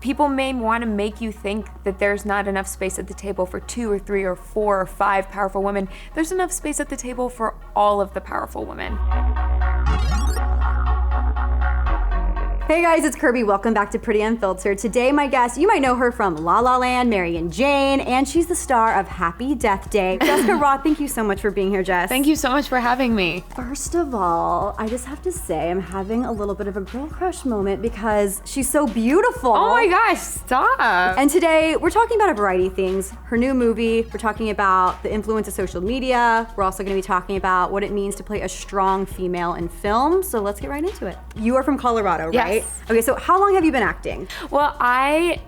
People may want to make you think that there's not enough space at the table for 2 or 3 or 4 or 5 powerful women. There's enough space at the table for all of the powerful women. Hey guys, it's Kirbie. Welcome back to Pretty Unfiltered. Today, my guest, you might know her from La La Land, Mary and Jane, and she's the star of Happy Death Day. Jessica Rothe, thank you so much for being here, Jess. Thank you so much for having me. First of all, I just have to say I'm having a little bit of a girl crush moment because she's so beautiful. Oh my gosh, stop. And today, we're talking about a variety of things. Her new movie, we're talking about the influence of social media. We're also gonna be talking about what it means to play a strong female in film. So let's get right into it. You are from Colorado, right? Yes. Okay, so how long have you been acting? Well, I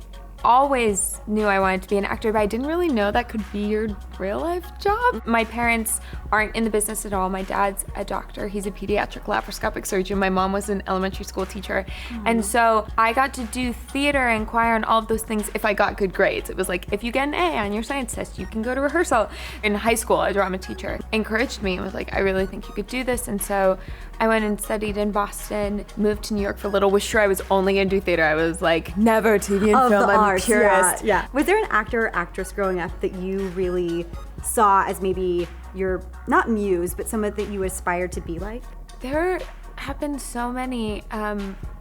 always knew I wanted to be an actor, but I didn't really know that could be your real life job. My parents aren't in the business at all. My dad's a doctor. He's a pediatric laparoscopic surgeon. My mom was an elementary school teacher. And so I got to do theater and choir and all of those things if I got good grades. It was like, if you get an A on your science test, you can go to rehearsal. In high school, a drama teacher encouraged me and was like, I really think you could do this. And so I went and studied in Boston, moved to New York for a little, was sure I was only gonna do theater. I was like, never TV and film, I'm a purist. Yeah. Was there an actor or actress growing up that you really saw as maybe your, not muse, but someone that you aspired to be like? There have been so many.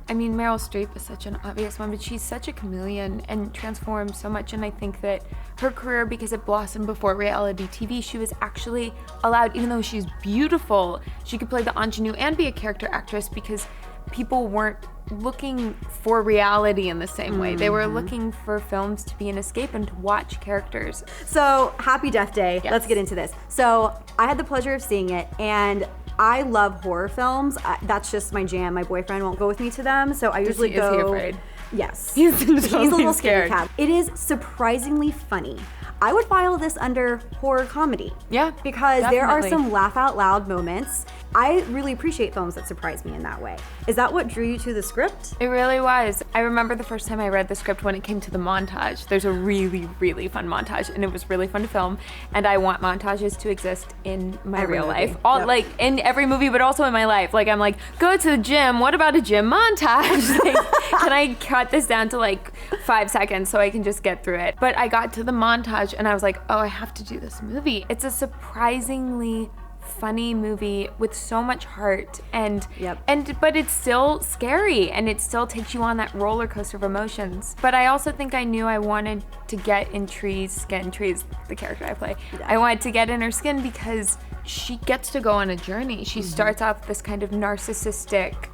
I mean, Meryl Streep is such an obvious one, but she's such a chameleon and transformed so much. And I think that her career, because it blossomed before reality TV, she was actually allowed, even though she's beautiful, she could play the ingenue and be a character actress because people weren't looking for reality in the same way. They were looking for films to be an escape and to watch characters. So, Happy Death Day. Yes. Let's get into this. So, I had the pleasure of seeing it, and I love horror films. That's just my jam. My boyfriend won't go with me to them, so I usually go. Is he afraid? Yes. He's a little scared. scaredy cat. It is surprisingly funny. I would file this under horror comedy. Yeah, Because there are definitely. some laugh out loud moments. I really appreciate films that surprise me in that way. Is that what drew you to the script? It really was. I remember the first time I read the script when it came to the montage. There's a really, really fun montage, and it was really fun to film. And I want montages to exist in my Every real movie. life. All Yep. like in every movie, but also in my life. Like I'm like, go to the gym. What about a gym montage? Like, can I cut this down to like 5 seconds so I can just get through it? But I got to the montage, and I was like, oh, I have to do this movie. It's a surprisingly funny movie with so much heart but it's still scary and it still takes you on that roller coaster of emotions. But I also think I knew I wanted to get in Tree's skin. Tree's the character I play. I wanted to get in her skin because she gets to go on a journey. She starts off this kind of narcissistic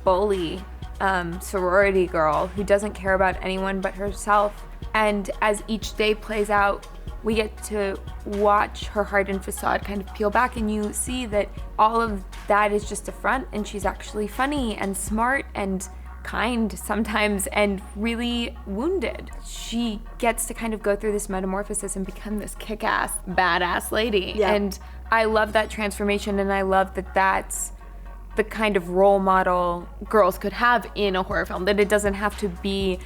bully sorority girl who doesn't care about anyone but herself. And as each day plays out, we get to watch her hardened facade kind of peel back, and you see that all of that is just a front, and she's actually funny and smart and kind sometimes and really wounded. She gets to kind of go through this metamorphosis and become this kick-ass, badass lady. Yeah. And I love that transformation, and I love that that's the kind of role model girls could have in a horror film, that it doesn't have to be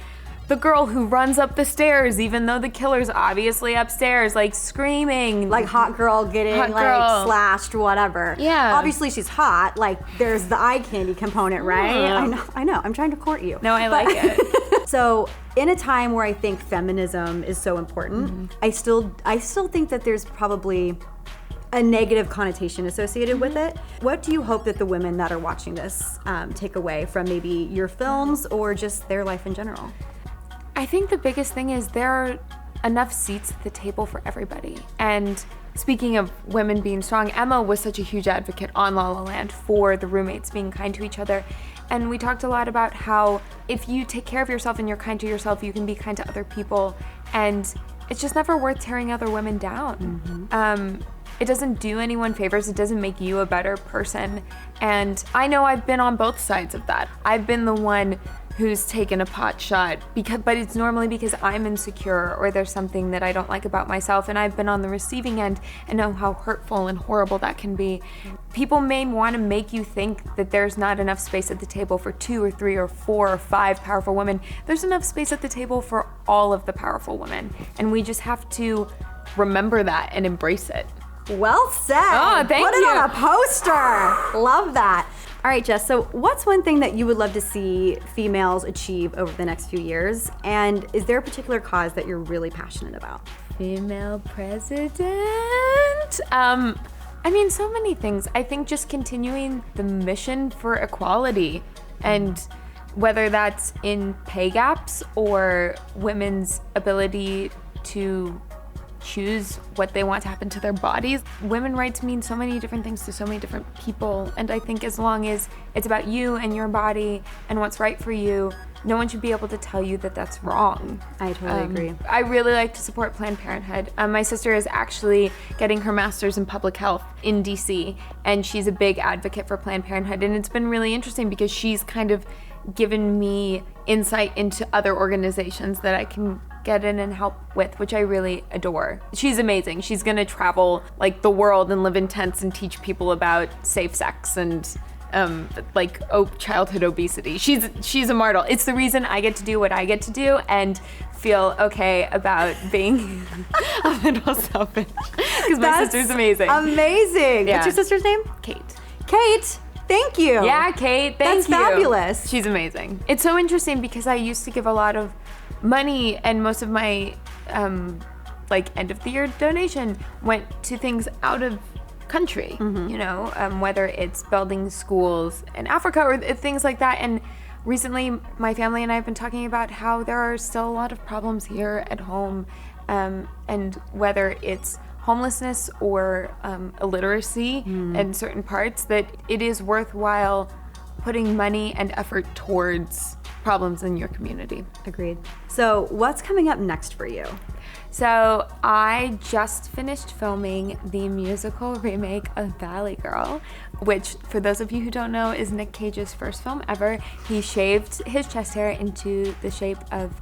the girl who runs up the stairs even though the killer's obviously upstairs, like screaming. Like hot girl getting slashed, whatever. Yeah. Obviously she's hot. Like there's the eye candy component, right? I know. I'm trying to court you. No, I like it. So in a time where I think feminism is so important, I still think that there's probably a negative connotation associated with it. What do you hope that the women that are watching this take away from maybe your films or just their life in general? I think the biggest thing is there are enough seats at the table for everybody. And speaking of women being strong, Emma was such a huge advocate on La La Land for the roommates being kind to each other. And we talked a lot about how if you take care of yourself and you're kind to yourself, you can be kind to other people. And it's just never worth tearing other women down. It doesn't do anyone favors. It doesn't make you a better person. And I know I've been on both sides of that. I've been the one who's taken a pot shot, but it's normally because I'm insecure or there's something that I don't like about myself, and I've been on the receiving end and know how hurtful and horrible that can be. People may want to make you think that there's not enough space at the table for 2 or 3 or 4 or 5 powerful women. There's enough space at the table for all of the powerful women, and we just have to remember that and embrace it. Well said. Oh, thank Put you. it on a poster. Love that. All right, Jess, so what's one thing that you would love to see females achieve over the next few years? And is there a particular cause that you're really passionate about? Female president? I mean, so many things. I think just continuing the mission for equality, and whether that's in pay gaps or women's ability to choose what they want to happen to their bodies. Women's rights mean so many different things to so many different people, and I think as long as it's about you and your body and what's right for you, no one should be able to tell you that that's wrong. I totally agree. I really like to support Planned Parenthood. My sister is actually getting her master's in public health in DC, and she's a big advocate for Planned Parenthood, and it's been really interesting because she's kind of given me insight into other organizations that I can get in and help with, which I really adore. She's amazing. She's gonna travel like the world and live in tents and teach people about safe sex and childhood obesity. She's a martyr. It's the reason I get to do what I get to do and feel okay about being a little selfish, because my sister's amazing. Amazing. Yeah. What's your sister's name? Kate. Kate. Thank you. Yeah, Kate. Thank you. That's fabulous. She's amazing. It's so interesting because I used to give a lot of money, and most of my end of the year donation went to things out of country, whether it's building schools in Africa or things like that. And recently my family and I have been talking about how there are still a lot of problems here at home, and whether it's homelessness or illiteracy in certain parts, that it is worthwhile putting money and effort towards problems in your community. Agreed. So what's coming up next for you? So I just finished filming the musical remake of Valley Girl, which, for those of you who don't know, is Nick Cage's first film ever. He shaved his chest hair into the shape of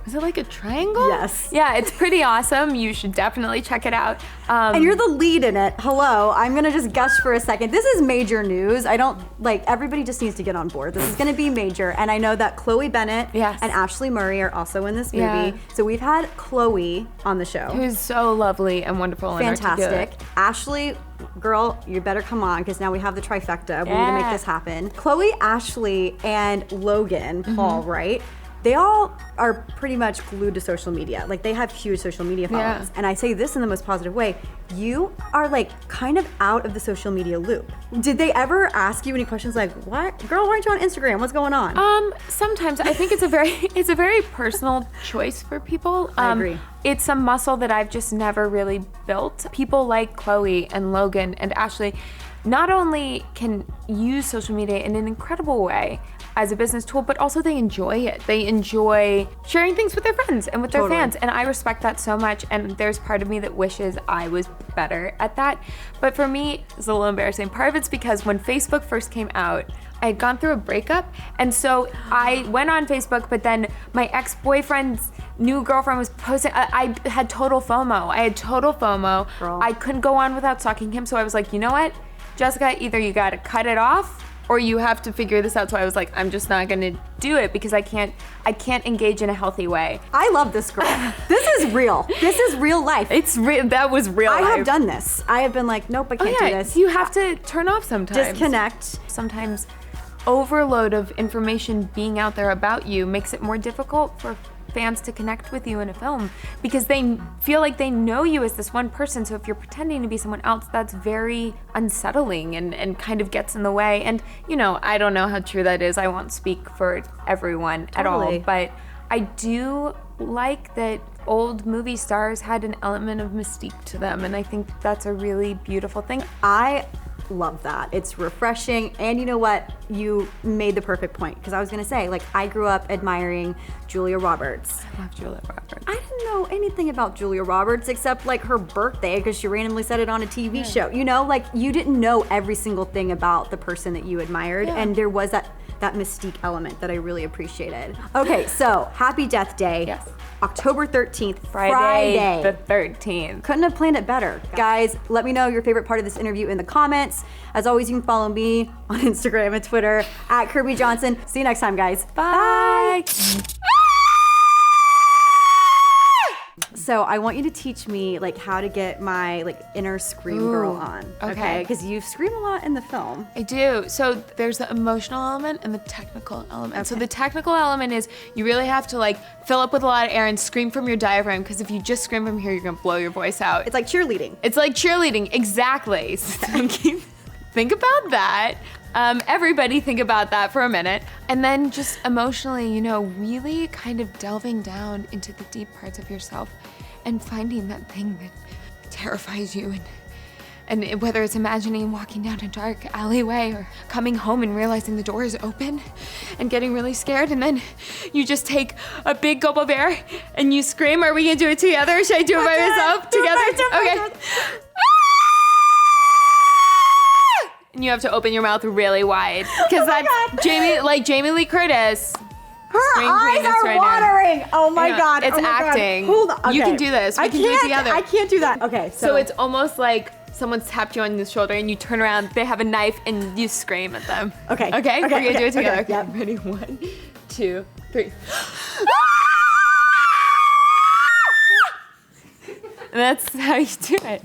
was it like a triangle? Yes. Yeah, it's pretty awesome. You should definitely check it out. And you're the lead in it. Hello. I'm going to just gush for a second. This is major news. Everybody just needs to get on board. This is going to be major. And I know that Chloe Bennett and Ashley Murray are also in this movie. Yeah. So we've had Chloe on the show. Who's so lovely and wonderful and fantastic. Ashley, girl, you better come on, because now we have the trifecta. We need to make this happen. Chloe, Ashley, and Logan Paul, right? They all are pretty much glued to social media. Like, they have huge social media followings. And I say this in the most positive way. You are kind of out of the social media loop. Did they ever ask you any questions like, what? Girl, why aren't you on Instagram? What's going on? Sometimes. I think it's a very personal choice for people. I agree. It's a muscle that I've just never really built. People like Chloe and Logan and Ashley not only can use social media in an incredible way as a business tool, but also they enjoy it. They enjoy sharing things with their friends and with their fans, and I respect that so much, and there's part of me that wishes I was better at that. But for me, it's a little embarrassing. Part of it's because when Facebook first came out, I had gone through a breakup, and so I went on Facebook, but then my ex-boyfriend's new girlfriend was posting. I had total FOMO. Girl. I couldn't go on without stalking him, so I was like, you know what, Jessica, either you gotta cut it off or you have to figure this out. So I was like, I'm just not gonna do it because I can't engage in a healthy way. I love this girl. This is real. This is real life. It's real. That was real life. I have done this. I have been like, nope, I can't do this. You have to turn off sometimes. Disconnect. Sometimes overload of information being out there about you makes it more difficult for fans to connect with you in a film, because they feel like they know you as this one person. So if you're pretending to be someone else, that's very unsettling and kind of gets in the way. And I don't know how true that is. I won't speak for everyone at all, but I do like that old movie stars had an element of mystique to them, and I think that's a really beautiful thing. I love that. It's refreshing. And you know what? You made the perfect point, because I was going to say, I grew up admiring Julia Roberts. I love Julia Roberts. I didn't know anything about Julia Roberts except her birthday, because she randomly said it on a TV show. You didn't know every single thing about the person that you admired. And there was that mystique element that I really appreciated. Okay, so happy Death Day. Yes. October 13th, Friday the 13th. Couldn't have planned it better. Guys, let me know your favorite part of this interview in the comments. As always, you can follow me on Instagram and Twitter at Kirbie Johnson. See you next time, guys. Bye. So I want you to teach me like how to get my like inner scream girl on. Okay. Because you scream a lot in the film. I do. So there's the emotional element and the technical element. Okay. So the technical element is you really have to like fill up with a lot of air and scream from your diaphragm, because if you just scream from here, you're gonna blow your voice out. It's like cheerleading. It's like cheerleading, exactly. Think about that. Everybody think about that for a minute. And then just emotionally, you know, really kind of delving down into the deep parts of yourself and finding that thing that terrifies you. And whether it's imagining walking down a dark alleyway or coming home and realizing the door is open and getting really scared, and then you just take a big gulp of air and you scream. Are we gonna do it together? Should I do it by myself? Together? Okay. And you have to open your mouth really wide, because that's Jamie Lee Curtis. Her eyes are watering. Oh my God. It's acting. Hold on. Okay. You can do this. We can do it together. I can't do that. Okay. So it's almost like someone's tapped you on the shoulder and you turn around, they have a knife, and you scream at them. Okay. Okay? We're gonna do it together. Okay. Yep. Ready? 1, 2, 3. And that's how you do it.